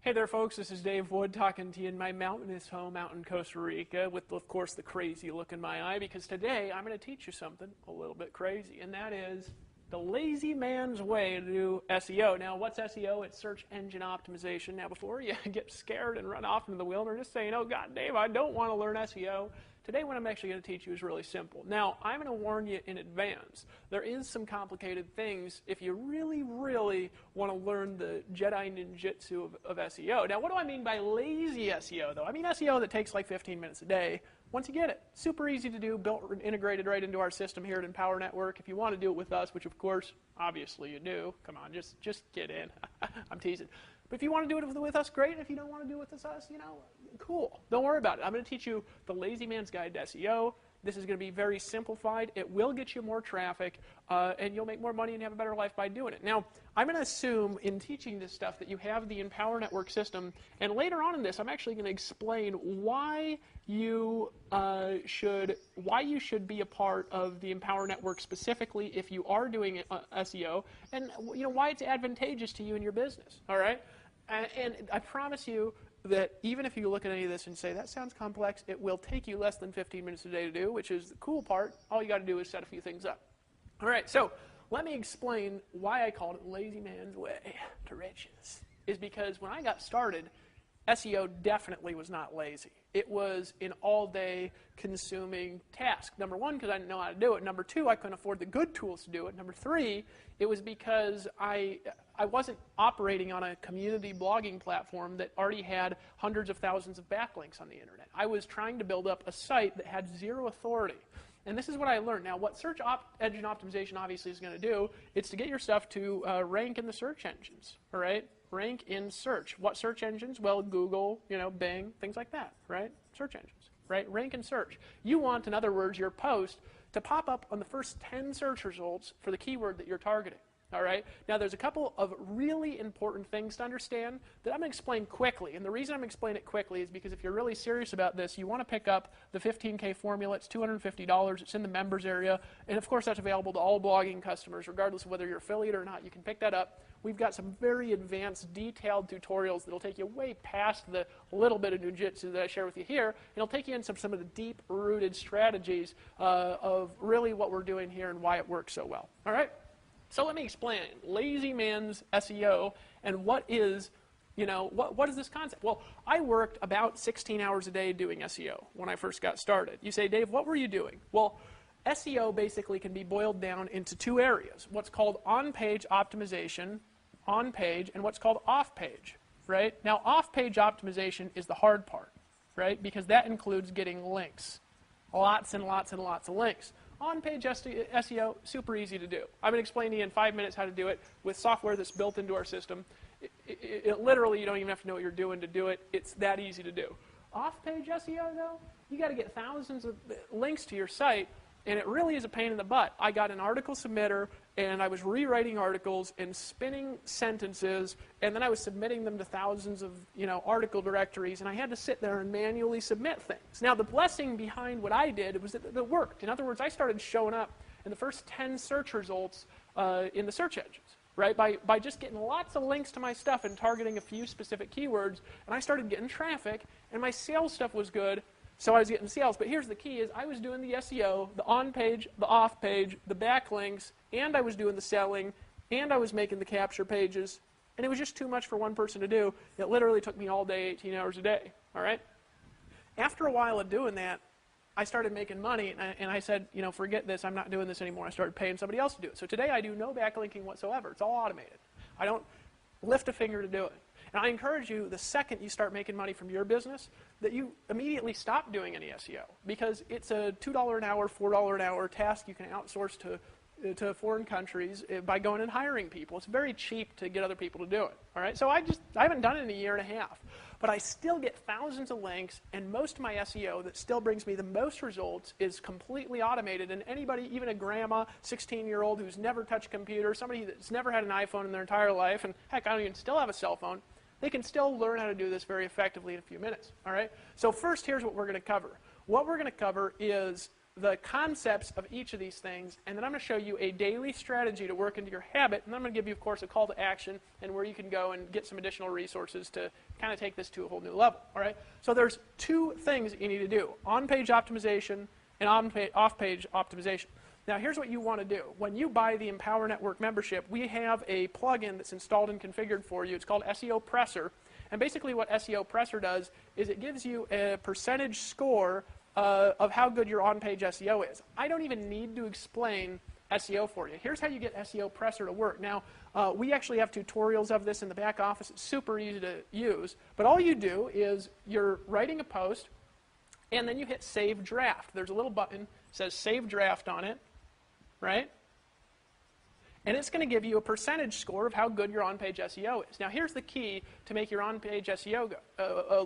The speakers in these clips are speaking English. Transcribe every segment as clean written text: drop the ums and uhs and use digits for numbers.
Hey there, folks. This is Dave Wood talking to you in my mountainous home out in Costa Rica with, of course, the crazy look in my eye, because today I'm going to teach you something a little bit crazy, and that is the lazy man's way to do SEO. Now, what's SEO? It's search engine optimization. Now, before you get scared and run off into the wilderness saying, oh, God, Dave, I don't want to learn SEO, today what I'm actually going to teach you is really simple. Now, I'm going to warn you in advance. There is some complicated things if you really, really want to learn the Jedi ninjutsu of SEO. Now, what do I mean by lazy SEO, though? I mean SEO that takes like 15 minutes a day. Once you get it, super easy to do, built and integrated right into our system here at Empower Network. If you want to do it with us, which of course, obviously you do, come on, just get in. I'm teasing. But if you want to do it with us, great. If you don't want to do it with us, cool. Don't worry about it. I'm going to teach you the lazy man's guide to SEO. This is going to be very simplified. It will get you more traffic, and you'll make more money and have a better life by doing it. Now, I'm going to assume in teaching this stuff that you have the Empower Network system, and later on in this, I'm actually going to explain why you should be a part of the Empower Network specifically if you are doing SEO, and why it's advantageous to you in your business. All right, and I promise you that even if you look at any of this and say, that sounds complex, it will take you less than 15 minutes a day to do, which is the cool part. All you got to do is set a few things up. All right, so let me explain why I called it lazy man's way to riches. Is because when I got started, SEO definitely was not lazy. It was an all-day consuming task. Number one, because I didn't know how to do it. Number two, I couldn't afford the good tools to do it. Number three, it was because I wasn't operating on a community blogging platform that already had hundreds of thousands of backlinks on the internet. I was trying to build up a site that had zero authority. And this is what I learned. Now, what search engine optimization obviously is going to do, it's to get your stuff to rank in the search engines, all right? Rank in search. What search engines? Well, Google, Bing, things like that, right? Search engines, right? Rank in search. You want, in other words, your post to pop up on the first 10 search results for the keyword that you're targeting. All right. Now, there's a couple of really important things to understand that I'm going to explain quickly. And the reason I'm explaining it quickly is because if you're really serious about this, you want to pick up the 15K formula. It's $250. It's in the members area. And, of course, that's available to all blogging customers, regardless of whether you're affiliate or not. You can pick that up. We've got some very advanced, detailed tutorials that will take you way past the little bit of ninjutsu that I share with you here. And it'll take you into some of the deep-rooted strategies of really what we're doing here and why it works so well. All right? So let me explain lazy man's SEO and what is, what is this concept? Well, I worked about 16 hours a day doing SEO when I first got started. You say, Dave, what were you doing? Well, SEO basically can be boiled down into two areas, what's called on-page optimization, on-page, and what's called off-page, right? Now, off-page optimization is the hard part, right? Because that includes getting links, lots and lots and lots of links. On-page SEO, super easy to do. I'm going to explain to you in 5 minutes how to do it with software that's built into our system. It literally, you don't even have to know what you're doing to do it. It's that easy to do. Off-page SEO, though, you got to get thousands of links to your site, and it really is a pain in the butt. I got an article submitter, and I was rewriting articles and spinning sentences, and then I was submitting them to thousands of article directories, and I had to sit there and manually submit things. Now, the blessing behind what I did was that it worked. In other words, I started showing up in the first 10 search results in the search engines, right? By just getting lots of links to my stuff and targeting a few specific keywords, and I started getting traffic, and my sales stuff was good. So I was getting sales, but here's the key is I was doing the SEO, the on-page, the off-page, the backlinks, and I was doing the selling, and I was making the capture pages, and it was just too much for one person to do. It literally took me all day, 18 hours a day, all right? After a while of doing that, I started making money, and I said, forget this, I'm not doing this anymore. I started paying somebody else to do it. So today I do no backlinking whatsoever. It's all automated. I don't lift a finger to do it. And I encourage you, the second you start making money from your business, that you immediately stop doing any SEO, because it's a $2 an hour, $4 an hour task you can outsource to foreign countries by going and hiring people. It's very cheap to get other people to do it. All right, so I haven't done it in a year and a half, but I still get thousands of links, and most of my SEO that still brings me the most results is completely automated. And anybody, even a grandma, 16-year-old who's never touched a computer, somebody that's never had an iPhone in their entire life, and heck, I don't even still have a cell phone, they can still learn how to do this very effectively in a few minutes, all right? So first, here's what we're going to cover. What we're going to cover is the concepts of each of these things, and then I'm going to show you a daily strategy to work into your habit, and then I'm going to give you, of course, a call to action and where you can go and get some additional resources to kind of take this to a whole new level. All right? So there's two things that you need to do: on-page optimization and off-page optimization. Now, here's what you want to do. When you buy the Empower Network membership, we have a plugin that's installed and configured for you. It's called SEO Presser. And basically what SEO Presser does is it gives you a percentage score of how good your on-page SEO is. I don't even need to explain SEO for you. Here's how you get SEO Presser to work. Now, we actually have tutorials of this in the back office. It's super easy to use. But all you do is you're writing a post, and then you hit Save Draft. There's a little button that says Save Draft on it, right? And it's going to give you a percentage score of how good your on-page SEO is. Now, here's the key to make your on-page SEO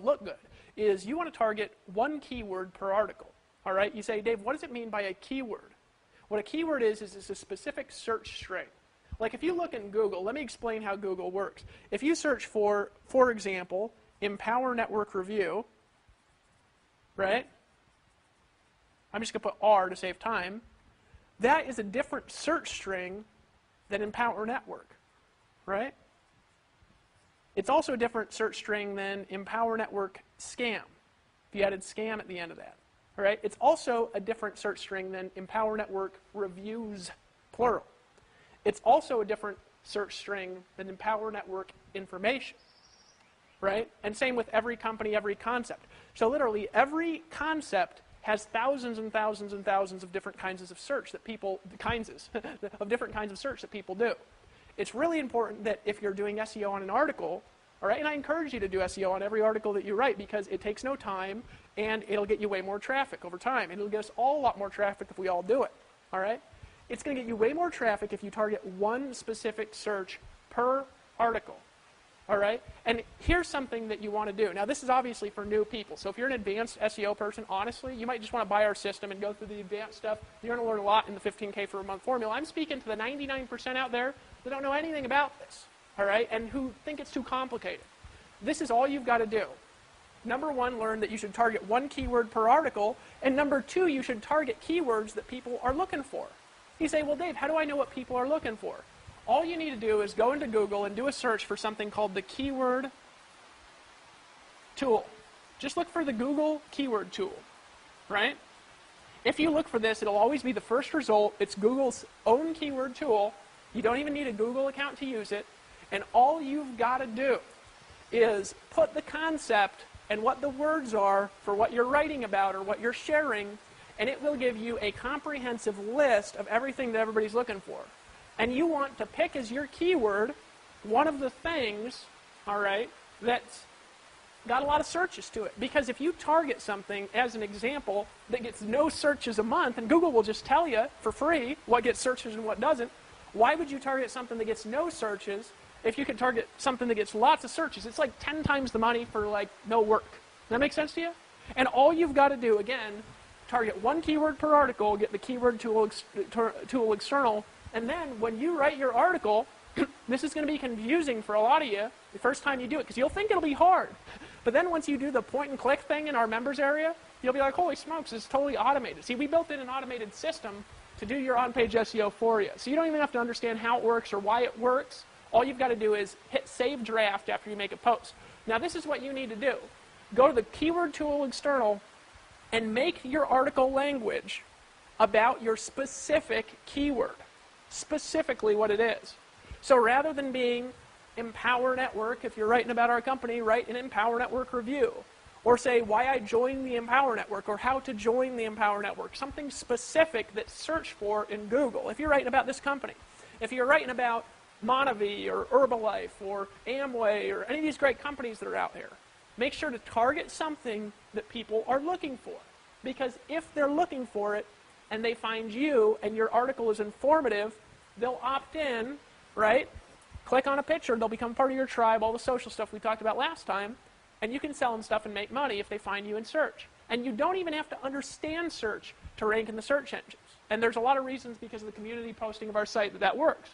look good, is you want to target one keyword per article. All right? You say, Dave, what does it mean by a keyword? What a keyword is it's a specific search string. Like if you look in Google, let me explain how Google works. If you search for example, Empower Network Review, right? I'm just going to put R to save time. That is a different search string than Empower Network, right? It's also a different search string than Empower Network Scam, if you added scam at the end of that. All right? It's also a different search string than Empower Network Reviews, plural. It's also a different search string than Empower Network Information, right? And same with every company, every concept. So literally every concept has thousands and thousands and thousands of different kinds of search that people, different kinds of search that people do. It's really important that if you're doing SEO on an article, all right, and I encourage you to do SEO on every article that you write because it takes no time and it'll get you way more traffic over time. And it'll get us all a lot more traffic if we all do it, all right? It's going to get you way more traffic if you target one specific search per article. All right? And here's something that you want to do. Now, this is obviously for new people. So if you're an advanced SEO person, honestly, you might just want to buy our system and go through the advanced stuff. You're going to learn a lot in the 15K for a month formula. I'm speaking to the 99% out there that don't know anything about this, all right, and who think it's too complicated. This is all you've got to do. Number one, learn that you should target one keyword per article. And number two, you should target keywords that people are looking for. You say, well, Dave, how do I know what people are looking for? All you need to do is go into Google and do a search for something called the keyword tool. Just look for the Google keyword tool, right? If you look for this, it'll always be the first result. It's Google's own keyword tool. You don't even need a Google account to use it. And all you've got to do is put the concept and what the words are for what you're writing about or what you're sharing, and it will give you a comprehensive list of everything that everybody's looking for. And you want to pick as your keyword one of the things, all right, that's got a lot of searches to it. Because if you target something, as an example, that gets no searches a month, and Google will just tell you for free what gets searches and what doesn't, why would you target something that gets no searches if you could target something that gets lots of searches? It's like 10 times the money for like no work. Does that make sense to you? And all you've got to do, again, target one keyword per article, get the keyword tool external, and then when you write your article, this is going to be confusing for a lot of you the first time you do it, because you'll think it'll be hard. But then once you do the point and click thing in our members area, you'll be like, holy smokes, it's totally automated. See, we built in an automated system to do your on-page SEO for you. So you don't even have to understand how it works or why it works. All you've got to do is hit Save Draft after you make a post. Now, this is what you need to do. Go to the keyword tool external and make your article language about your specific keyword. Specifically what it is. So rather than being Empower Network, if you're writing about our company, write an Empower Network review. Or say why I joined the Empower Network or how to join the Empower Network. Something specific that's searched for in Google. If you're writing about this company. If you're writing about Monavie or Herbalife or Amway or any of these great companies that are out there, make sure to target something that people are looking for. Because if they're looking for it, and they find you, and your article is informative, they'll opt in, right? Click on a picture, they'll become part of your tribe, all the social stuff we talked about last time, and you can sell them stuff and make money if they find you in search. And you don't even have to understand search to rank in the search engines. And there's a lot of reasons because of the community posting of our site that works.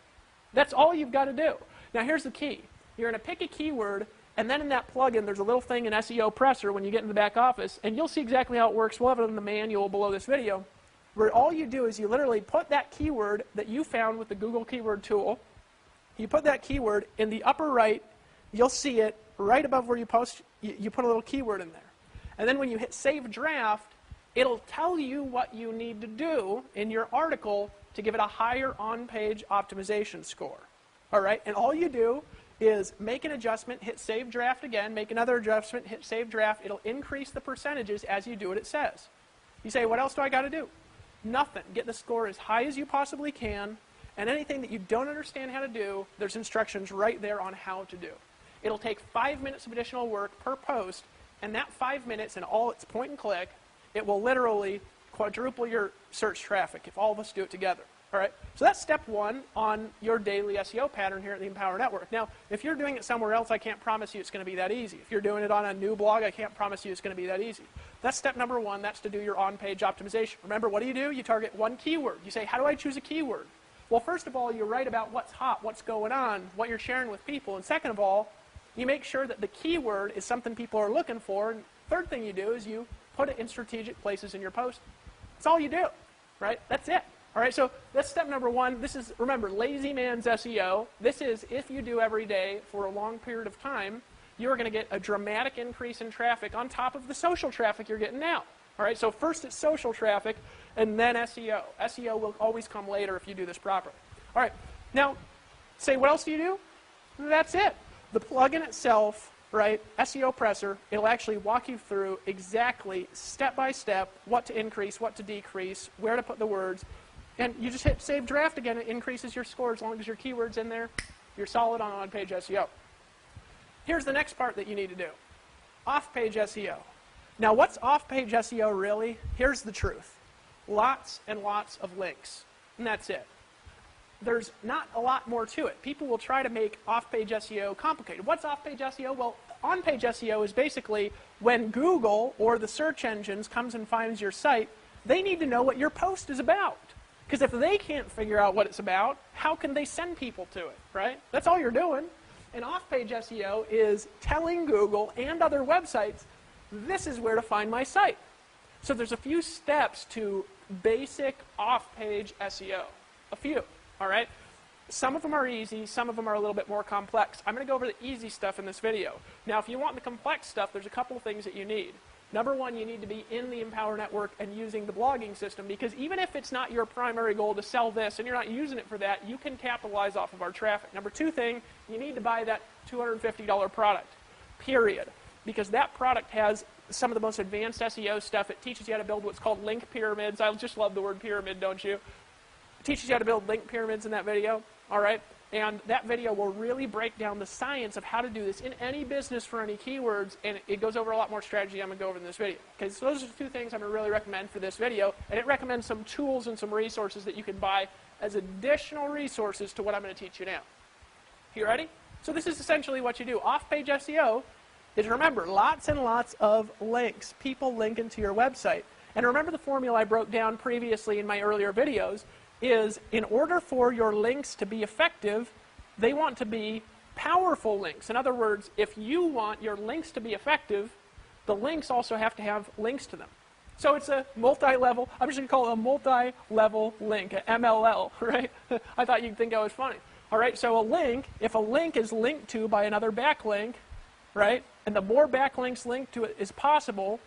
That's all you've got to do. Now here's the key. You're going to pick a keyword, and then in that plugin, there's a little thing in SEO Presser when you get in the back office, and you'll see exactly how it works. We'll have it in the manual below this video. where all you do is you literally put that keyword that you found with the Google keyword tool, you put that keyword in the upper right, you'll see it right above where you post, you put a little keyword in there. And then when you hit Save Draft, it'll tell you what you need to do in your article to give it a higher on-page optimization score. All right? And all you do is make an adjustment, hit Save Draft again, make another adjustment, hit Save Draft. It'll increase the percentages as you do what it says. You say, what else do I got to do? Nothing. Get the score as high as you possibly can, and anything that you don't understand how to do, there's instructions right there on how to do. It'll take 5 minutes of additional work per post, and that 5 minutes, and all it's point and click, it will literally quadruple your search traffic if all of us do it together. All right? So that's step one on your daily SEO pattern here at the Empower Network. Now, if you're doing it somewhere else, I can't promise you it's going to be that easy. If you're doing it on a new blog, I can't promise you it's going to be that easy. That's step number one. That's to do your on-page optimization. Remember, what do? You target one keyword. You say, how do I choose a keyword? Well, first of all, you write about what's hot, what's going on, what you're sharing with people. And second of all, you make sure that the keyword is something people are looking for. And third thing you do is you put it in strategic places in your post. That's all you do, right? That's it. All right, so that's step number one. This is, remember, lazy man's SEO. This is if you do every day for a long period of time, you're going to get a dramatic increase in traffic on top of the social traffic you're getting now. All right, so first it's social traffic, and then SEO. SEO will always come later if you do this properly. All right, now, say what else do you do? That's it. The plugin itself, right, SEO Presser, it'll actually walk you through exactly, step by step, what to increase, what to decrease, where to put the words, and you just hit Save Draft again. It increases your score as long as your keyword's in there. You're solid on on-page SEO. Here's the next part that you need to do. Off-page SEO. Now, what's off-page SEO really? Here's the truth. Lots and lots of links, and that's it. There's not a lot more to it. People will try to make off-page SEO complicated. What's off-page SEO? Well, on-page SEO is basically when Google or the search engines comes and finds your site, they need to know what your post is about. Because if they can't figure out what it's about, how can they send people to it, right? That's all you're doing. And off-page SEO is telling Google and other websites, this is where to find my site. So there's a few steps to basic off-page SEO. A few, all right? Some of them are easy, some of them are a little bit more complex. I'm going to go over the easy stuff in this video. Now, if you want the complex stuff, there's a couple of things that you need. Number one, you need to be in the Empower Network and using the blogging system, because even if it's not your primary goal to sell this and you're not using it for that, you can capitalize off of our traffic. Number two thing, you need to buy that $250 product, period, because that product has some of the most advanced SEO stuff. It teaches you how to build what's called link pyramids. I just love the word pyramid, don't you? It teaches you how to build link pyramids in that video, all right? And that video will really break down the science of how to do this in any business for any keywords, and it goes over a lot more strategy I'm going to go over in this video. Okay, so those are the two things I'm going to really recommend for this video, and it recommends some tools and some resources that you can buy as additional resources to what I'm going to teach you now. You ready? So this is essentially what you do. Off-page SEO is, remember, lots and lots of links, people linking to your website. And remember the formula I broke down previously in my earlier videos, is in order for your links to be effective, they want to be powerful links. In other words, if you want your links to be effective, the links also have to have links to them. So it's a multi-level, I'm just going to call it a multi-level link, an MLL, right? I thought you'd think I was funny. All right, so a link, if a link is linked to by another backlink, right, and the more backlinks linked to it as possible,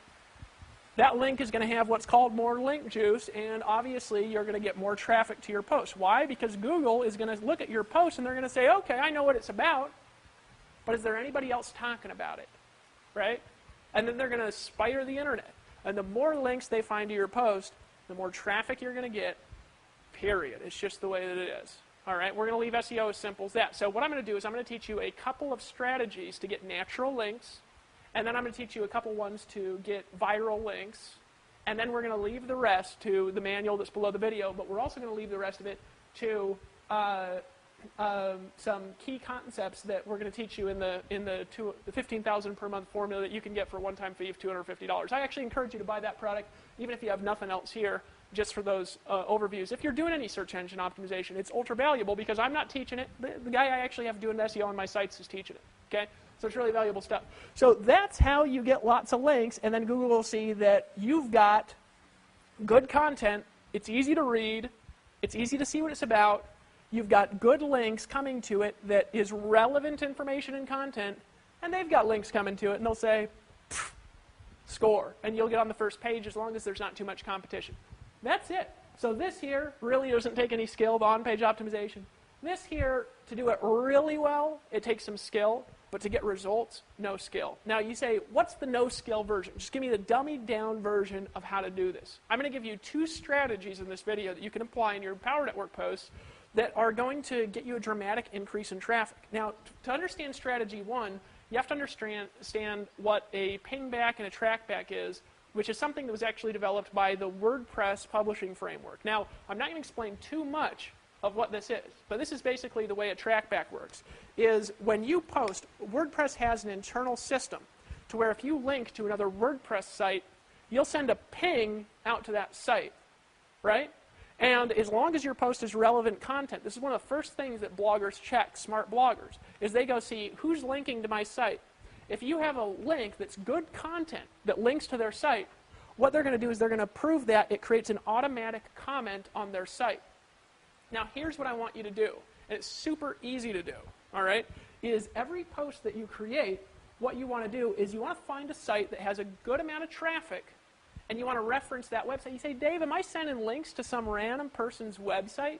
that link is going to have what's called more link juice, and obviously you're going to get more traffic to your post. Why? Because Google is going to look at your post and they're going to say, okay, I know what it's about, but is there anybody else talking about it, right? And then they're going to spider the internet. And the more links they find to your post, the more traffic you're going to get, period. It's just the way that it is. All right, we're going to leave SEO as simple as that. So what I'm going to do is I'm going to teach you a couple of strategies to get natural links, and then I'm going to teach you a couple ones to get viral links, and then we're going to leave the rest to the manual that's below the video, but we're also going to leave the rest of it to some key concepts that we're going to teach you in the $15,000 per month formula that you can get for a one-time fee of $250. I actually encourage you to buy that product, even if you have nothing else here, just for those overviews. If you're doing any search engine optimization, it's ultra valuable because I'm not teaching it. The guy I actually have doing SEO on my sites is teaching it. Okay? So it's really valuable stuff. So that's how you get lots of links, and then Google will see that you've got good content It's easy to read. It's easy to see what it's about. You've got good links coming to it that is relevant information and content, and they've got links coming to it, and they'll say, score, and you'll get on the first page as long as there's not too much competition. That's it. So this here really doesn't take any skill, the on-page optimization. This here, to do it really well, it takes some skill, but to get results, no skill. Now you say, what's the no-skill version? Just give me the dummied-down version of how to do this. I'm going to give you 2 strategies in this video that you can apply in your Power Network posts that are going to get you a dramatic increase in traffic. Now, to understand strategy 1, you have to understand what a pingback and a trackback is, which is something that was actually developed by the WordPress publishing framework. Now, I'm not going to explain too much of what this is, but this is basically the way a trackback works, is when you post, WordPress has an internal system to where if you link to another WordPress site, you'll send a ping out to that site, right? And as long as your post is relevant content, this is one of the first things that bloggers check, smart bloggers, is they go see who's linking to my site. If you have a link that's good content that links to their site, what they're going to do is they're going to prove that it creates an automatic comment on their site. Now here's what I want you to do, and it's super easy to do, all right, is every post that you create, what you want to do is you want to find a site that has a good amount of traffic, and you want to reference that website. You say, Dave, am I sending links to some random person's website?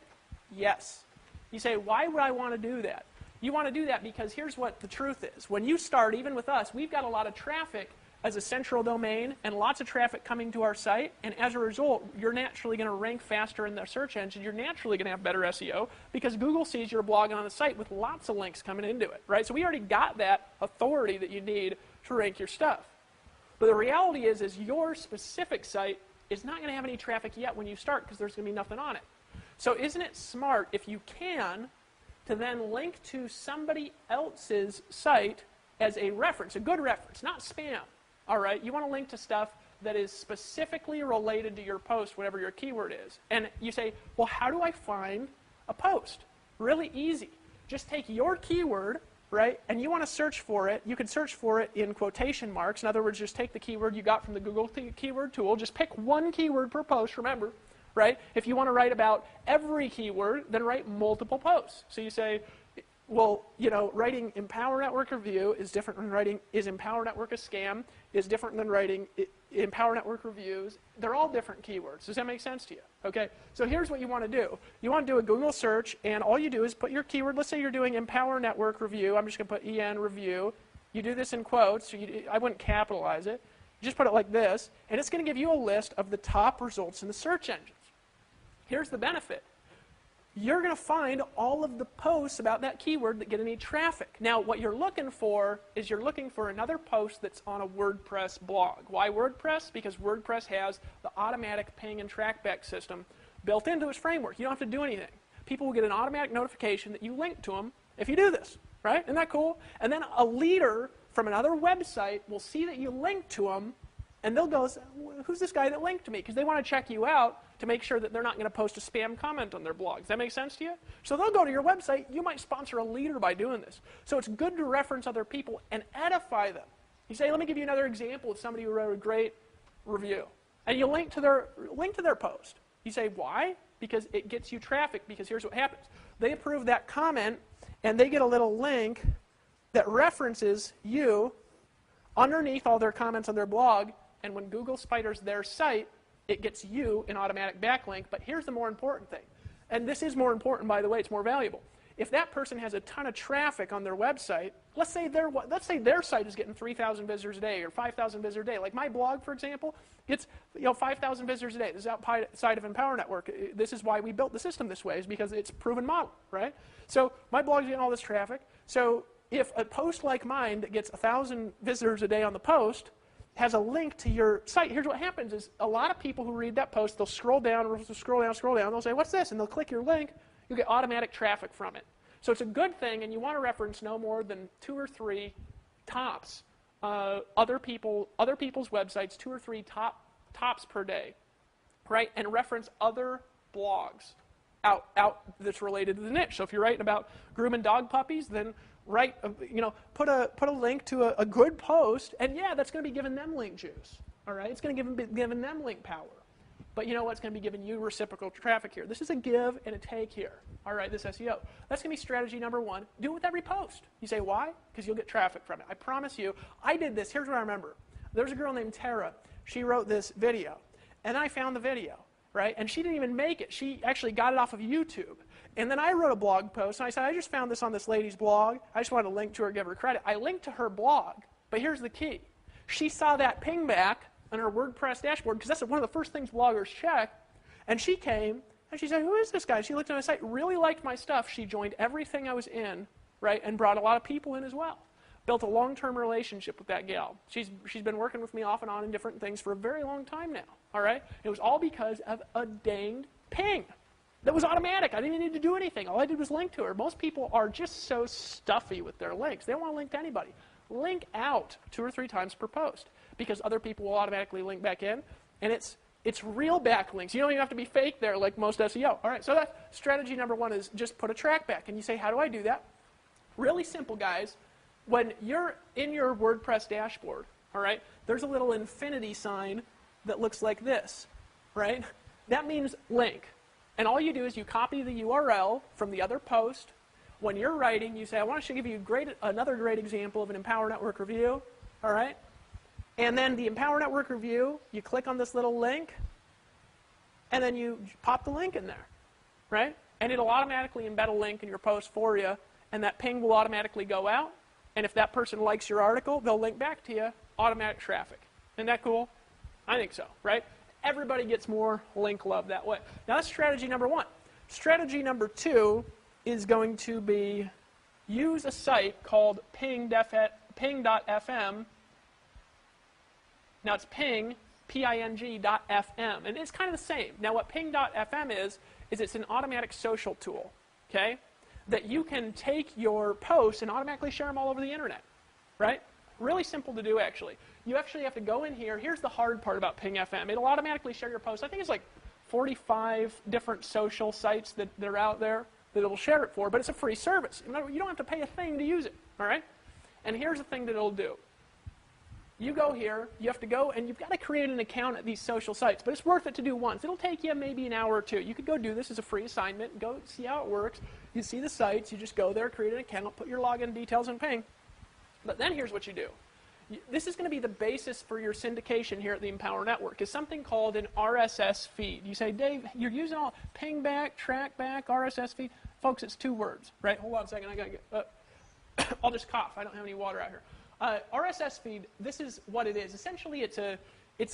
Yes. You say, why would I want to do that? You want to do that because here's what the truth is. When you start, even with us, we've got a lot of traffic as a central domain and lots of traffic coming to our site, and as a result, you're naturally going to rank faster in the search engine. You're naturally going to have better SEO because Google sees your blog on the site with lots of links coming into it, right? So we already got that authority that you need to rank your stuff. But the reality is your specific site is not going to have any traffic yet when you start because there's going to be nothing on it. So isn't it smart, if you can, to then link to somebody else's site as a reference, a good reference, not spam, all right? You want to link to stuff that is specifically related to your post, whatever your keyword is. And you say, well, how do I find a post? Really easy. Just take your keyword, right, and you want to search for it. You can search for it in quotation marks. In other words, just take the keyword you got from the Google keyword tool. Just pick one keyword per post, remember, right? If you want to write about every keyword, then write multiple posts. So you say, well, you know, writing Empower Network Review is different than writing is Empower Network a scam, is different than writing Empower Network Reviews. They're all different keywords. Does that make sense to you? Okay, so here's what you want to do. You want to do a Google search, and all you do is put your keyword. Let's say you're doing Empower Network Review. I'm just going to put EN Review. You do this in quotes. So I wouldn't capitalize it. You just put it like this, and it's going to give you a list of the top results in the search engines. Here's the benefit. You're going to find all of the posts about that keyword that get any traffic. Now, what you're looking for is you're looking for another post that's on a WordPress blog. Why WordPress? Because WordPress has the automatic ping and trackback system built into its framework. You don't have to do anything. People will get an automatic notification that you link to them if you do this, right? Isn't that cool? And then a leader from another website will see that you link to them, and they'll go, who's this guy that linked to me? Because they want to check you out to make sure that they're not going to post a spam comment on their blog. Does that make sense to you? So they'll go to your website. You might sponsor a leader by doing this. So it's good to reference other people and edify them. You say, let me give you another example of somebody who wrote a great review. And you link to their post. You say, why? Because it gets you traffic, because here's what happens. They approve that comment, and they get a little link that references you underneath all their comments on their blog, and when Google spiders their site, it gets you an automatic backlink. But here's the more important thing. And this is more important, by the way, it's more valuable. If that person has a ton of traffic on their website, let's say their site is getting 3,000 visitors a day or 5,000 visitors a day. Like my blog, for example, gets 5,000 visitors a day. This is outside of Empower Network. This is why we built the system this way, is because it's a proven model, right? So my blog's getting all this traffic. So if a post like mine that gets 1,000 visitors a day on the post has a link to your site, here's what happens is a lot of people who read that post, they'll scroll down, they'll say, what's this? And they'll click your link. You'll get automatic traffic from it. So it's a good thing, and you want to reference no more than 2 or 3 tops, other people's websites, 2 or 3 tops per day, right? And reference other blogs out that's related to the niche. So if you're writing about grooming dog puppies, then put a link to a good post, and yeah, that's going to be giving them link juice. All right, it's going to giving them link power. But you know what's going to be giving you reciprocal traffic here? This is a give and a take here. All right, this SEO. That's going to be strategy number one. Do it with every post. You say, why? Because you'll get traffic from it. I promise you. I did this. Here's what I remember. There's a girl named Tara. She wrote this video. And I found the video, right? And she didn't even make it. She actually got it off of YouTube. And then I wrote a blog post, and I said, I just found this on this lady's blog. I just wanted to link to her, give her credit. I linked to her blog, but here's the key. She saw that ping back on her WordPress dashboard, because that's one of the first things bloggers check, and she came, and she said, who is this guy? She looked at my site, really liked my stuff. She joined everything I was in, right, and brought a lot of people in as well. Built a long-term relationship with that gal. She's been working with me off and on in different things for a very long time now, all right? It was all because of a danged ping. That was automatic. I didn't even need to do anything. All I did was link to her. Most people are just so stuffy with their links. They don't want to link to anybody. Link out 2 or 3 times per post, because other people will automatically link back in, and it's real backlinks. You don't even have to be fake there like most SEO. All right, so that's strategy number one, is just put a track back. And you say, how do I do that? Really simple, guys. When you're in your WordPress dashboard, all right, there's a little infinity sign that looks like this, right? That means link. And all you do is you copy the URL from the other post. When you're writing, you say, I want to give you another great example of an Empower Network review, all right? And then the Empower Network review, you click on this little link, and then you pop the link in there, right? And it'll automatically embed a link in your post for you, and that ping will automatically go out. And if that person likes your article, they'll link back to you, automatic traffic. Isn't that cool? I think so, right? Everybody gets more link love that way. Now that's strategy number one. Strategy number two is going to be use a site called ping.fm. Now it's ping, P-I-N-G.fm, and it's kind of the same. Now what ping.fm is it's an automatic social tool, okay, that you can take your posts and automatically share them all over the internet, right? Really simple to do, actually. You actually have to go in here. Here's the hard part about Ping FM. It'll automatically share your posts. I think it's like 45 different social sites that are out there that it'll share it for, but it's a free service. You don't have to pay a thing to use it, all right? And here's the thing that it'll do. You go here, you have to go, and you've got to create an account at these social sites, but it's worth it to do once. It'll take you maybe an hour or two. You could go do this as a free assignment and go see how it works. You see the sites, you just go there, create an account, put your login details in Ping. But then here's what you do. This is going to be the basis for your syndication here at the Empower Network, is something called an RSS feed. You say, Dave, you're using all ping back, track back, RSS feed. Folks, it's 2 words, right? Hold on a second. I got to get, I'll just cough. I don't have any water out here. RSS feed, this is what it is. Essentially, it's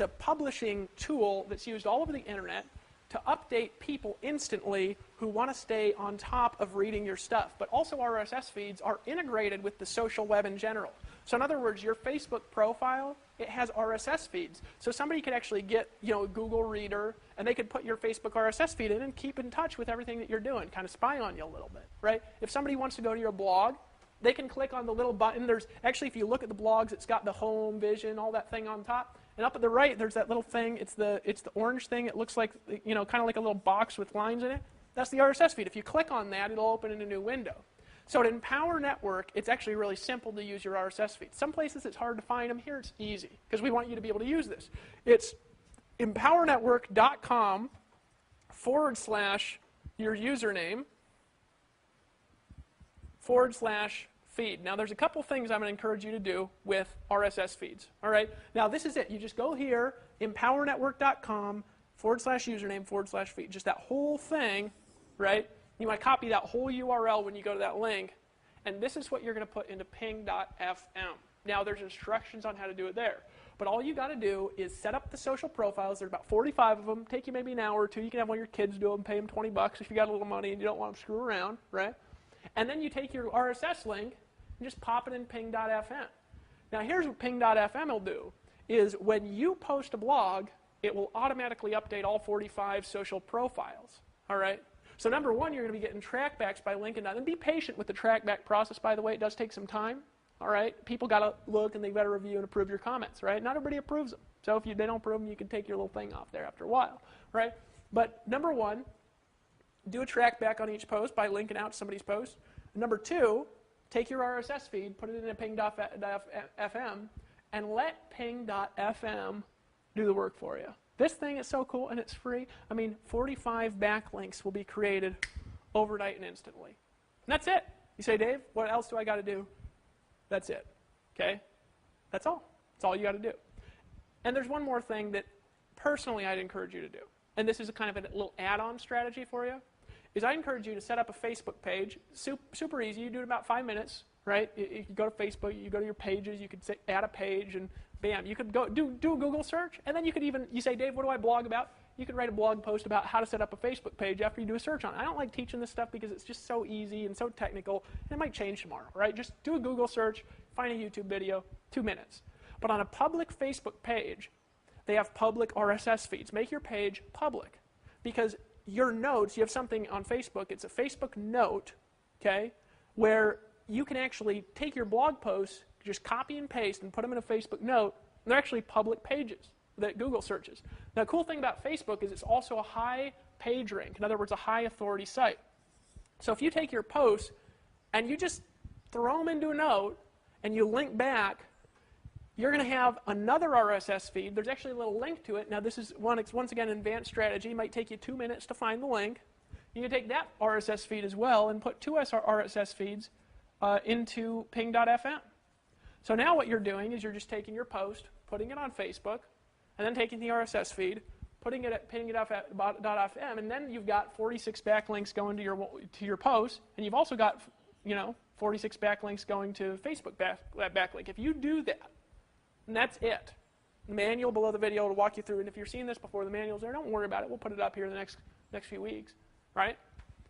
a publishing tool that's used all over the internet to update people instantly who want to stay on top of reading your stuff. But also RSS feeds are integrated with the social web in general. So in other words, your Facebook profile, it has RSS feeds. So somebody could actually get, a Google Reader, and they could put your Facebook RSS feed in and keep in touch with everything that you're doing, kind of spy on you a little bit, right? If somebody wants to go to your blog, they can click on the little button. There's actually, if you look at the blogs, it's got the home, vision, all that thing on top. And up at the right, there's that little thing. It's the orange thing. It looks like, kind of like a little box with lines in it. That's the RSS feed. If you click on that, it'll open in a new window. So at Empower Network, it's actually really simple to use your RSS feed. Some places it's hard to find them. Here it's easy, because we want you to be able to use this. It's empowernetwork.com / your username / feed. Now, there's a couple things I'm going to encourage you to do with RSS feeds. All right. Now, this is it. You just go here, empowernetwork.com / username / feed. Just that whole thing, right? You might copy that whole URL when you go to that link, and this is what you're going to put into ping.fm. Now, there's instructions on how to do it there. But all you got to do is set up the social profiles. There's about 45 of them. Take you maybe an hour or two. You can have one of your kids do them, pay them $20 if you got a little money and you don't want them to screw around, right? And then you take your RSS link and just pop it in ping.fm. Now, here's what ping.fm will do, is when you post a blog, it will automatically update all 45 social profiles, all right? So number one, you're going to be getting trackbacks by linking that. And be patient with the trackback process, by the way. It does take some time, all right? People got to look, and they've got to review and approve your comments, right? Not everybody approves them. So if they don't approve them, you can take your little thing off there after a while, right? But number one, do a trackback on each post by linking out to somebody's post. Number two, take your RSS feed, put it in a ping.fm, and let ping.fm do the work for you. This thing is so cool and it's free. I mean, 45 backlinks will be created overnight and instantly. And that's it. You say, Dave, what else do I got to do? That's it. Okay? That's all. That's all you got to do. And there's one more thing that personally I'd encourage you to do. And this is a kind of a little add-on strategy for you. Is I encourage you to set up a Facebook page. Super easy. You do it in about 5 minutes, right? You go to Facebook, you go to your pages, you could say, add a page, and bam, you could go do a Google search, and then you could even, you say, Dave, what do I blog about? You could write a blog post about how to set up a Facebook page after you do a search on it. I don't like teaching this stuff because it's just so easy and so technical, and it might change tomorrow, right? Just do a Google search, find a YouTube video, 2 minutes. But on a public Facebook page, they have public RSS feeds. Make your page public, because your notes, you have something on Facebook, it's a Facebook note, okay, where you can actually take your blog posts, just copy and paste and put them in a Facebook note, and they're actually public pages that Google searches. Now, the cool thing about Facebook is it's also a high page rank, in other words, a high authority site. So if you take your posts and you just throw them into a note and you link back, you're going to have another RSS feed. There's actually a little link to it. Now, this is once again an advanced strategy. It might take you 2 minutes to find the link. You can take that RSS feed as well and put 2 RSS feeds into ping.fm. So now what you're doing is you're just taking your post, putting it on Facebook, and then taking the RSS feed, putting it at ping.fm, and then you've got 46 backlinks going to your post, and you've also got 46 backlinks going to Facebook backlink. If you do that, and that's it. The manual below the video will walk you through, and if you're seeing this before, the manual's there, don't worry about it. We'll put it up here in the next few weeks, right?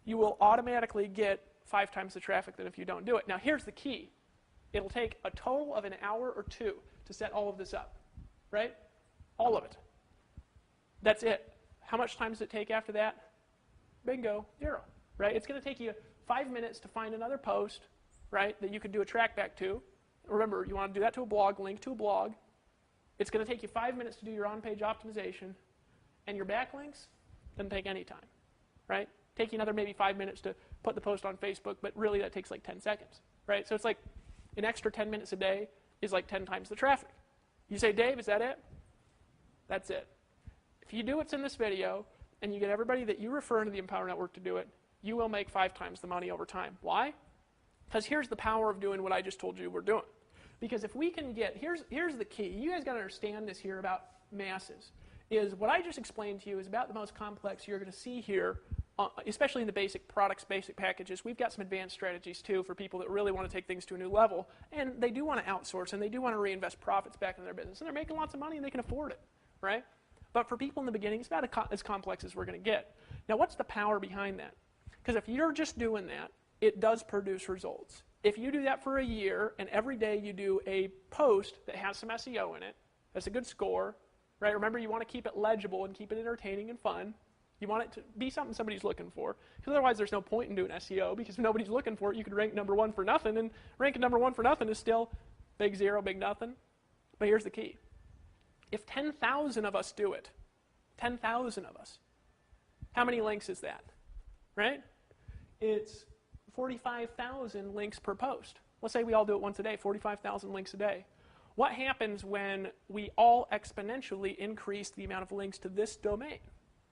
You will automatically get 5 times the traffic than if you don't do it. Now, here's the key. It'll take a total of an hour or 2 to set all of this up, right? All of it. That's it. How much time does it take after that? Bingo, 0, right? It's going to take you 5 minutes to find another post, right, that you could do a track back to. Remember, you want to do that to a blog, link to a blog. It's going to take you 5 minutes to do your on-page optimization, and your backlinks doesn't take any time, right? Take you another maybe 5 minutes to put the post on Facebook, but really that takes like 10 seconds, right? So it's like an extra 10 minutes a day is like 10 times the traffic. You say, Dave, is that it? That's it. If you do what's in this video, and you get everybody that you refer into the Empower Network to do it, you will make 5 times the money over time. Why? Because here's the power of doing what I just told you we're doing. Because if we can get, here's the key. You guys got to understand this here about masses. Is what I just explained to you is about the most complex you're going to see here, especially in the basic products, basic packages. We've got some advanced strategies too for people that really want to take things to a new level, and they do want to outsource, and they do want to reinvest profits back in their business, and they're making lots of money and they can afford it, right? But for people in the beginning, it's about as complex as we're going to get. Now, what's the power behind that? Because if you're just doing that, it does produce results. If you do that for a year, and every day you do a post that has some SEO in it, that's a good score, right? Remember, you want to keep it legible and keep it entertaining and fun. You want it to be something somebody's looking for. Because otherwise, there's no point in doing SEO, because if nobody's looking for it, you could rank #1 for nothing, and ranking #1 for nothing is still big zero, big nothing. But here's the key. If 10,000 of us do it, 10,000 of us, how many links is that, right? It's 45,000 links per post. Let's say we all do it once a day, 45,000 links a day. What happens when we all exponentially increase the amount of links to this domain?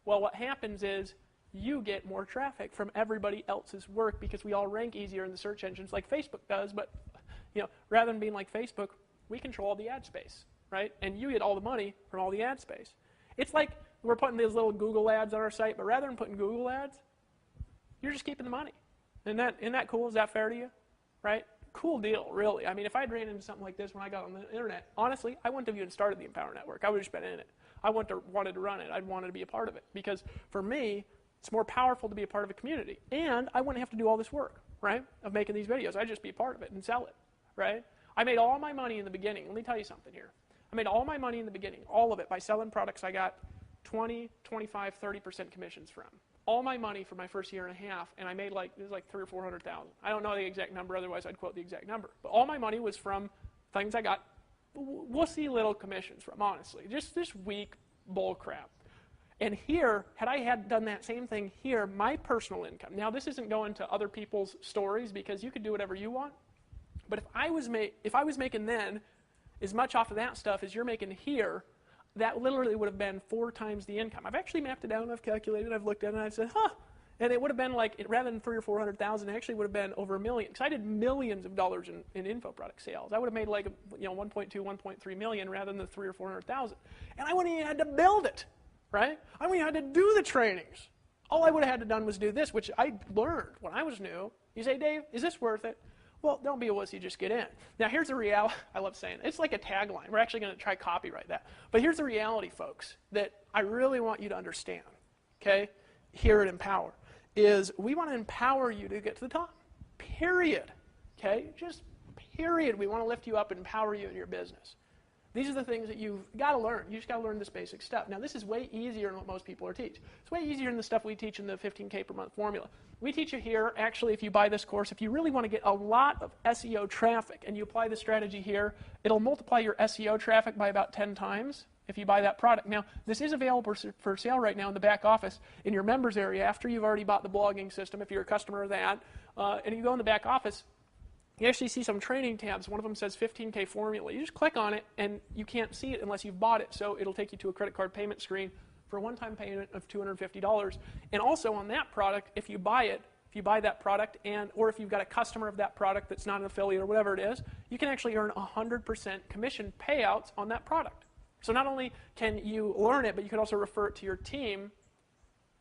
Well, what happens is you get more traffic from everybody else's work, because we all rank easier in the search engines like Facebook does, but rather than being like Facebook, we control all the ad space, right? And you get all the money from all the ad space. It's like we're putting these little Google ads on our site, but rather than putting Google ads, you're just keeping the money. Isn't that cool? Is that fair to you? Right? Cool deal, really. I mean, if I'd ran into something like this when I got on the internet, honestly, I wouldn't have even started the Empower Network. I would have just been in it. I wanted to run it. I'd wanted to be a part of it. Because for me, it's more powerful to be a part of a community. And I wouldn't have to do all this work, right, of making these videos. I'd just be a part of it and sell it, right? I made all my money in the beginning. Let me tell you something here. I made all my money in the beginning, all of it, by selling products I got 20, 25, 30% commissions from. All my money for my first year and a half, and I made it was like 300,000 or 400,000. I don't know the exact number, otherwise I'd quote the exact number. But all my money was from things I got wussy little commissions from, honestly. Just this weak bull crap. And here, had I done that same thing here, my personal income, now this isn't going to other people's stories, because you could do whatever you want, but if I was making then as much off of that stuff as you're making here, that literally would have been 4 times the income. I've actually mapped it out, and I've calculated, I've looked at it, and I've said, huh. And it would have been like, rather than 300,000 or 400,000, it actually would have been over $1 million. Because I did millions of dollars in info product sales. I would have made like 1.2, 1.3 million rather than the 300,000 or 400,000. And I wouldn't even had to build it, right? I wouldn't even had to do the trainings. All I would have had to done was do this, which I learned when I was new. You say, Dave, is this worth it? Well, don't be a wussy, just get in. Now, here's the reality. I love saying it. It's like a tagline. We're actually going to try copyright that. But here's the reality, folks, that I really want you to understand, okay, here at Empower, is we want to empower you to get to the top, period, okay? Just period. We want to lift you up and empower you in your business. These are the things that you've got to learn. You just got to learn this basic stuff. Now, this is way easier than what most people are teach. It's way easier than the stuff we teach in the 15K per month formula. We teach you here, actually, if you buy this course, if you really want to get a lot of SEO traffic and you apply the strategy here, it'll multiply your SEO traffic by about 10 times if you buy that product. Now, this is available for sale right now in the back office in your members area after you've already bought the blogging system, if you're a customer of that. And you go in the back office, you actually see some training tabs. One of them says 15K formula. You just click on it, and you can't see it unless you've bought it. So it'll take you to a credit card payment screen for a one-time payment of $250. And also on that product, if you buy it, if you buy that product, or if you've got a customer of that product that's not an affiliate or whatever it is, you can actually earn 100% commission payouts on that product. So not only can you learn it, but you can also refer it to your team,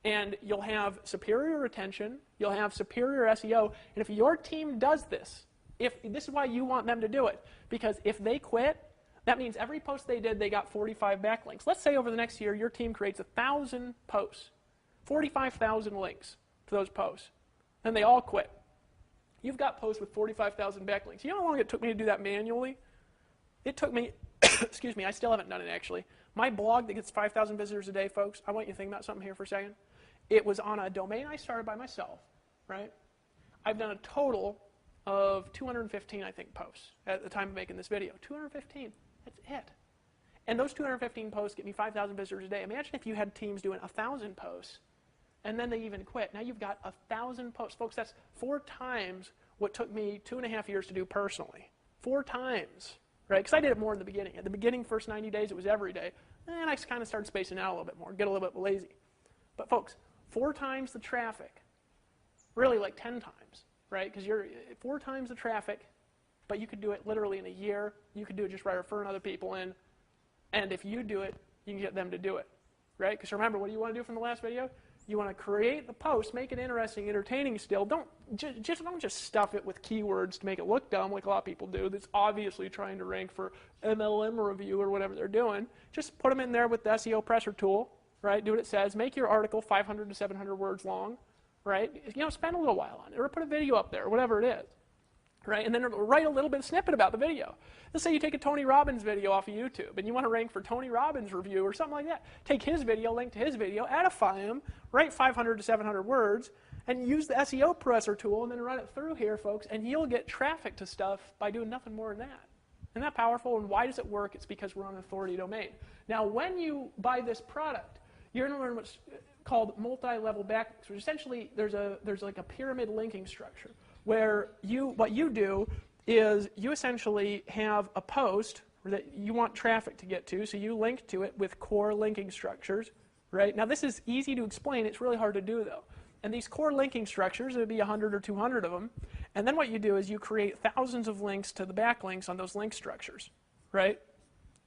and you'll have superior retention, you'll have superior SEO, and if your team does this, this is why you want them to do it, because if they quit, that means every post they did, they got 45 backlinks. Let's say over the next year, your team creates 1,000 posts, 45,000 links to those posts, and they all quit. You've got posts with 45,000 backlinks. You know how long it took me to do that manually? It took me, excuse me, I still haven't done it actually. My blog that gets 5,000 visitors a day, folks, I want you to think about something here for a second. It was on a domain I started by myself, right? I've done a total of 215, I think, posts at the time of making this video. 215, that's it. And those 215 posts get me 5,000 visitors a day. Imagine if you had teams doing 1,000 posts, and then they even quit. Now you've got 1,000 posts. Folks, that's 4 times what took me 2.5 years to do personally. 4 times. Right? Because I did it more in the beginning. At the beginning, first 90 days, it was every day. And I kind of started spacing out a little bit more, get a little bit lazy. But folks, 4 times the traffic, really like 10 times, right? Because you're 4 times the traffic, but you could do it literally in a year. You could do it just by referring other people in. And if you do it, you can get them to do it, right? Because remember, what do you want to do from the last video? You want to create the post, make it interesting, entertaining still. Don't just stuff it with keywords to make it look dumb like a lot of people do that's obviously trying to rank for MLM review or whatever they're doing. Just put them in there with the SEO pressure tool, right? Do what it says. Make your article 500 to 700 words long, right? Spend a little while on it, or put a video up there, or whatever it is, right? And then write a little bit of snippet about the video. Let's say you take a Tony Robbins video off of YouTube, and you want to rank for Tony Robbins review or something like that. Take his video, link to his video, edify him, write 500 to 700 words, and use the SEO presser tool, and then run it through here, folks, and you'll get traffic to stuff by doing nothing more than that. Isn't that powerful? And why does it work? It's because we're on an authority domain. Now, when you buy this product, you're going to learn what's called multi-level backlinks, which essentially there's like a pyramid linking structure where what you do is you essentially have a post that you want traffic to get to, so you link to it with core linking structures, right? Now, this is easy to explain. It's really hard to do, though. And these core linking structures, there would be 100 or 200 of them, and then what you do is you create thousands of links to the backlinks on those link structures, right?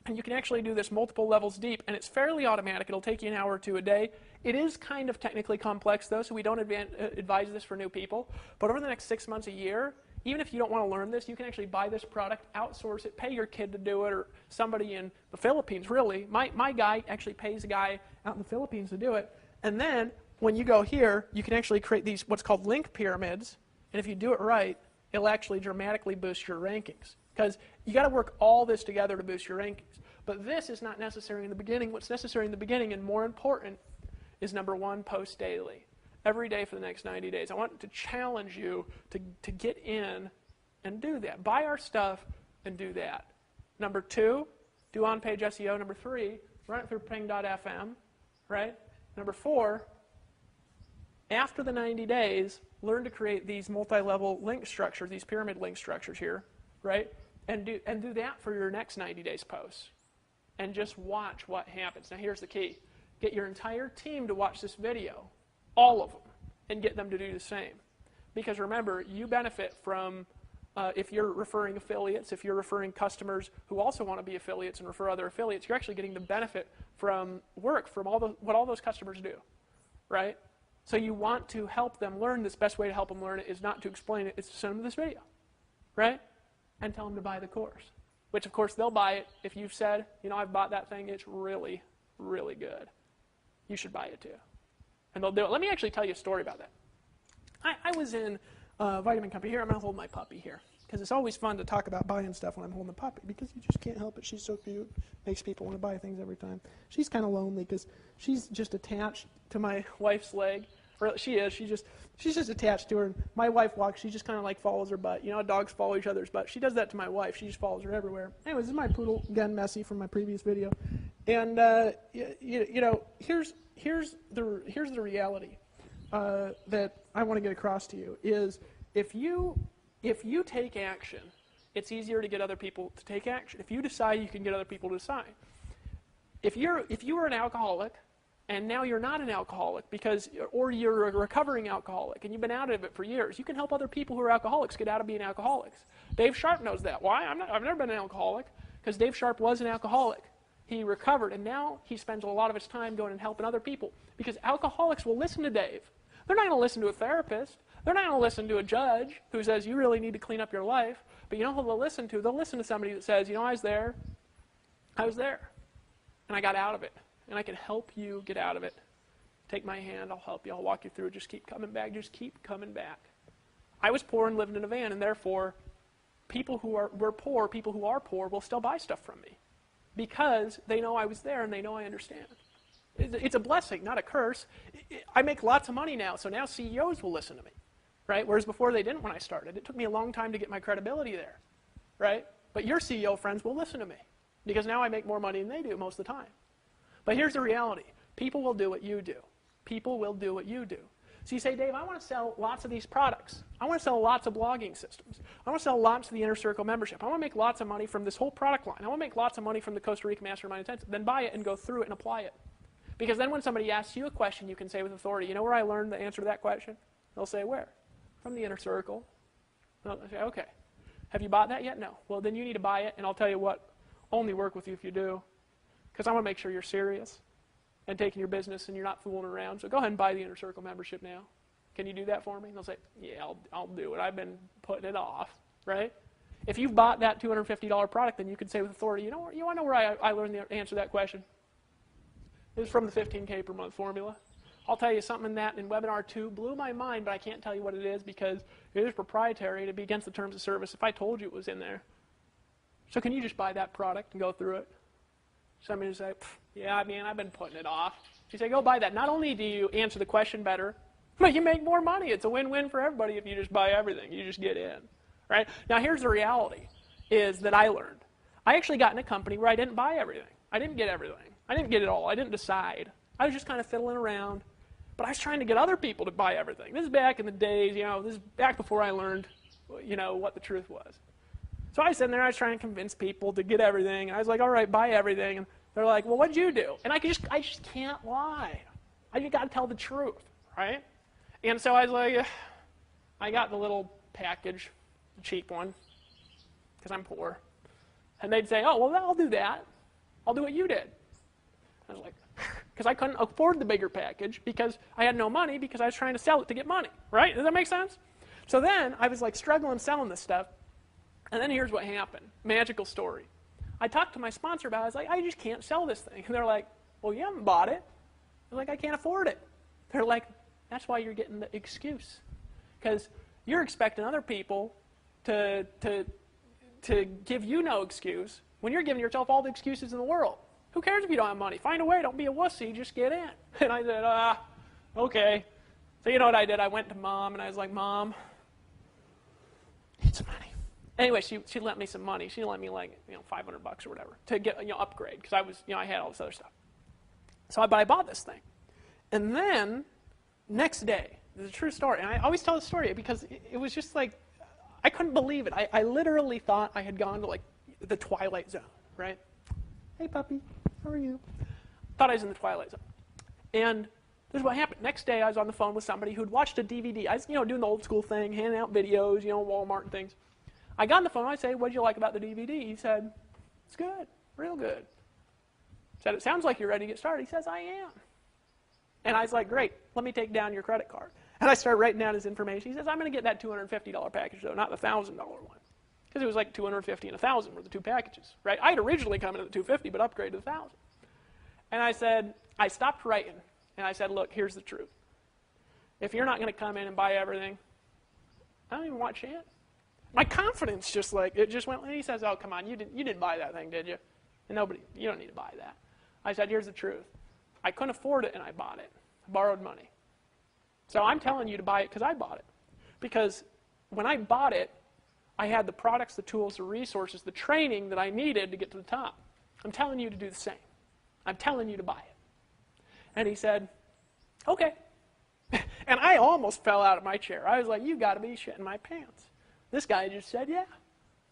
And you can actually do this multiple levels deep, and it's fairly automatic. It'll take you an hour or 2 a day. It is kind of technically complex, though, so we don't advise this for new people. But over the next 6 months, a year, even if you don't want to learn this, you can actually buy this product, outsource it, pay your kid to do it, or somebody in the Philippines, really. My guy actually pays a guy out in the Philippines to do it. And then when you go here, you can actually create these what's called link pyramids. And if you do it right, it'll actually dramatically boost your rankings. Because you got to work all this together to boost your rankings. But this is not necessary in the beginning. What's necessary in the beginning, and more important, is number 1, post daily. Every day for the next 90 days. I want to challenge you to get in and do that. Buy our stuff and do that. Number 2, do on-page SEO. Number 3, run it through ping.fm, right? Number 4, after the 90 days, learn to create these multi-level link structures, these pyramid link structures here, right? And do that for your next 90 days posts. and just watch what happens. Now here's the key. Get your entire team to watch this video, all of them, and get them to do the same. Because remember, you benefit from, if you're referring affiliates, if you're referring customers who also want to be affiliates and refer other affiliates, you're actually getting the benefit from work, from what all those customers do, right? So you want to help them learn. This best way to help them learn it is not to explain it, it's to send them this video, right? And tell them to buy the course, which of course they'll buy it if you've said, I've bought that thing, it's really, really good. You should buy it too. And they'll do it. Let me actually tell you a story about that. I was in a vitamin company here. I'm going to hold my puppy here because it's always fun to talk about buying stuff when I'm holding the puppy because you just can't help it. She's so cute. Makes people want to buy things every time. She's kind of lonely because she's just attached to my wife's leg. Or she is. She's just attached to her. And my wife walks. She just kind of like follows her butt. Dogs follow each other's butt. She does that to my wife. She just follows her everywhere. Anyways, this is my poodle, again, Messy, from my previous video. And here's the reality that I want to get across to you is if you take action, it's easier to get other people to take action. If you decide, you can get other people to decide. If you were an alcoholic and now you're not an alcoholic or you're a recovering alcoholic and you've been out of it for years, you can help other people who are alcoholics get out of being alcoholics. Dave Sharp knows that. Why? I've never been an alcoholic because Dave Sharp was an alcoholic. He recovered, and now he spends a lot of his time going and helping other people because alcoholics will listen to Dave. They're not going to listen to a therapist. They're not going to listen to a judge who says, you really need to clean up your life. But you know who they'll listen to? They'll listen to somebody that says, I was there, and I got out of it, and I can help you get out of it. Take my hand, I'll help you, I'll walk you through it. Just keep coming back, just keep coming back. I was poor and lived in a van, and therefore, people who are poor will still buy stuff from me because they know I was there and they know I understand. It's a blessing, not a curse. I make lots of money now, so now CEOs will listen to me, right? Whereas before they didn't when I started. It took me a long time to get my credibility there, right? But your CEO friends will listen to me because now I make more money than they do most of the time. But here's the reality. People will do what you do. People will do what you do. So you say, Dave, I want to sell lots of these products. I want to sell lots of blogging systems. I want to sell lots of the Inner Circle membership. I want to make lots of money from this whole product line. I want to make lots of money from the Costa Rica Mastermind Intensive. Then buy it and go through it and apply it. Because then when somebody asks you a question, you can say with authority, you know where I learned the answer to that question? They'll say, where? From the Inner Circle. They'll say, okay. Have you bought that yet? No. Well, then you need to buy it, and I'll tell you what, only work with you if you do. Because I want to make sure you're serious and taking your business and you're not fooling around. So go ahead and buy the Inner Circle membership now. Can you do that for me? And they'll say, yeah, I'll do it. I've been putting it off, right? If you've bought that $250 product, then you can say with authority, you want to know where I learned the answer to that question? It was from the 15K per month formula. I'll tell you something in that in webinar 2 blew my mind, but I can't tell you what it is because it is proprietary. It'd be against the terms of service if I told you it was in there. So can you just buy that product and go through it? Somebody would say, yeah, I've been putting it off. You say, go buy that. Not only do you answer the question better, but you make more money. It's a win-win for everybody if you just buy everything. You just get in, right? Now, here's the reality is that I learned. I actually got in a company where I didn't buy everything. I didn't get everything. I didn't get it all. I didn't decide. I was just kind of fiddling around. But I was trying to get other people to buy everything. This is back in the days, this is back before I learned, what the truth was. So I was sitting there, I was trying to convince people to get everything. And I was like, all right, buy everything. And they're like, well, what'd you do? And I just can't lie. You got to tell the truth, right? And so I was like, I got the little package, the cheap one, because I'm poor. And they'd say, oh, well, I'll do that. I'll do what you did. I was like, because I couldn't afford the bigger package because I had no money because I was trying to sell it to get money, right? Does that make sense? So then I was like struggling selling this stuff. And then here's what happened. Magical story. I talked to my sponsor about it. I was like, I just can't sell this thing. And they're like, well, you haven't bought it. I'm like, I can't afford it. They're like, that's why you're getting the excuse. Because you're expecting other people to give you no excuse when you're giving yourself all the excuses in the world. Who cares if you don't have money? Find a way. Don't be a wussy. Just get in. And I said, okay. So you know what I did? I went to Mom, and I was like, Mom, I need some money. Anyway, she lent me some money. She lent me like $500 or whatever to get upgrade because I had all this other stuff. So I bought this thing, and then next day, it's a true story, and I always tell the story because it was just like I couldn't believe it. I literally thought I had gone to like the Twilight Zone, right? Hey, puppy, how are you? Thought I was in the Twilight Zone. And this is what happened. Next day, I was on the phone with somebody who'd watched a DVD. I was, doing the old school thing, handing out videos, Walmart and things. I got on the phone. I say, what did you like about the DVD? He said, it's good, real good. I said, it sounds like you're ready to get started. He says, I am. And I was like, great, let me take down your credit card. And I started writing down his information. He says, I'm going to get that $250 package, though, not the $1,000 one. Because it was like $250 and $1,000 were the two packages, right? I had originally come in at the $250, but upgraded to the $1,000. And I said, I stopped writing, and I said, look, here's the truth. If you're not going to come in and buy everything, I don't even want you in. My confidence just went, and he says, oh, come on, you didn't buy that thing, did you? And you don't need to buy that. I said, here's the truth. I couldn't afford it, and I bought it. I borrowed money. So I'm telling you to buy it because I bought it. Because when I bought it, I had the products, the tools, the resources, the training that I needed to get to the top. I'm telling you to do the same. I'm telling you to buy it. And he said, okay. And I almost fell out of my chair. I was like, you got to be shitting my pants. This guy just said, yeah.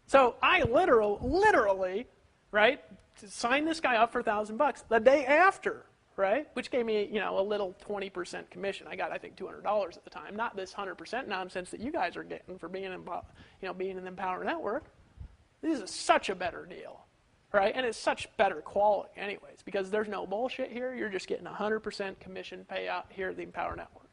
So I literally, right, signed this guy up for $1,000 the day after, right, which gave me, a little 20% commission. I got, I think, $200 at the time. Not this 100% nonsense that you guys are getting for being in, being in the Empower Network. This is such a better deal, right? And it's such better quality anyways, because there's no bullshit here. You're just getting 100% commission payout here at the Empower Network.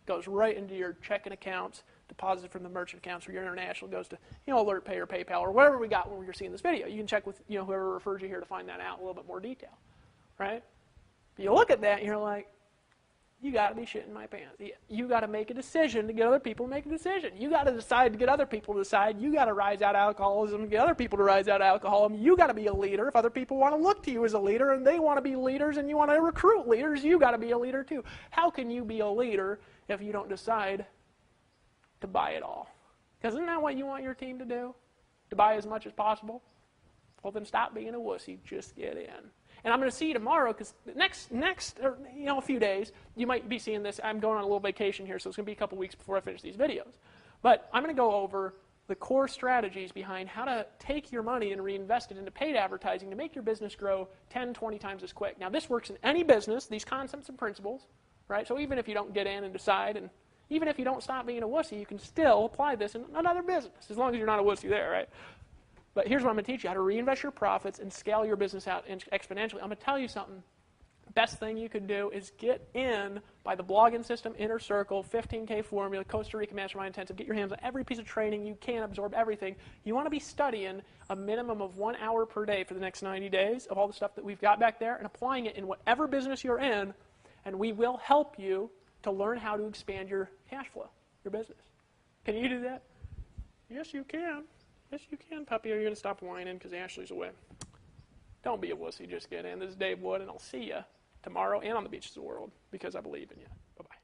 Goes right into your checking accounts, deposited from the merchant accounts, or your international goes to, Alert Pay or PayPal or whatever we got when you're seeing this video. You can check with, whoever refers you here to find that out in a little bit more detail, right? But you look at that and you're like, you got to be shitting my pants. You got to make a decision to get other people to make a decision. You got to decide to get other people to decide. You got to rise out of alcoholism and get other people to rise out of alcoholism. You got to be a leader. If other people want to look to you as a leader and they want to be leaders and you want to recruit leaders, you got to be a leader too. How can you be a leader if you don't decide to buy it all? Because isn't that what you want your team to do? To buy as much as possible? Well, then stop being a wussy. Just get in. And I'm going to see you tomorrow because next, a few days, you might be seeing this. I'm going on a little vacation here, so it's going to be a couple weeks before I finish these videos. But I'm going to go over the core strategies behind how to take your money and reinvest it into paid advertising to make your business grow 10, 20 times as quick. Now, this works in any business, these concepts and principles, right? So even if you don't get in and decide, and even if you don't stop being a wussy, you can still apply this in another business, as long as you're not a wussy there, right? But here's what I'm going to teach you, how to reinvest your profits and scale your business out exponentially. I'm going to tell you something. Best thing you can do is get in by the blogging system, Inner Circle, 15K Formula, Costa Rica Mastermind Intensive. Get your hands on every piece of training. You can absorb everything. You want to be studying a minimum of 1 hour per day for the next 90 days of all the stuff that we've got back there and applying it in whatever business you're in, and we will help you to learn how to expand your cash flow, your business. Can you do that? Yes, you can. Yes, you can, puppy, or you're going to stop whining because Ashley's away. Don't be a wussy, just get in. This is Dave Wood, and I'll see you tomorrow and on the beaches of the world because I believe in you. Bye-bye.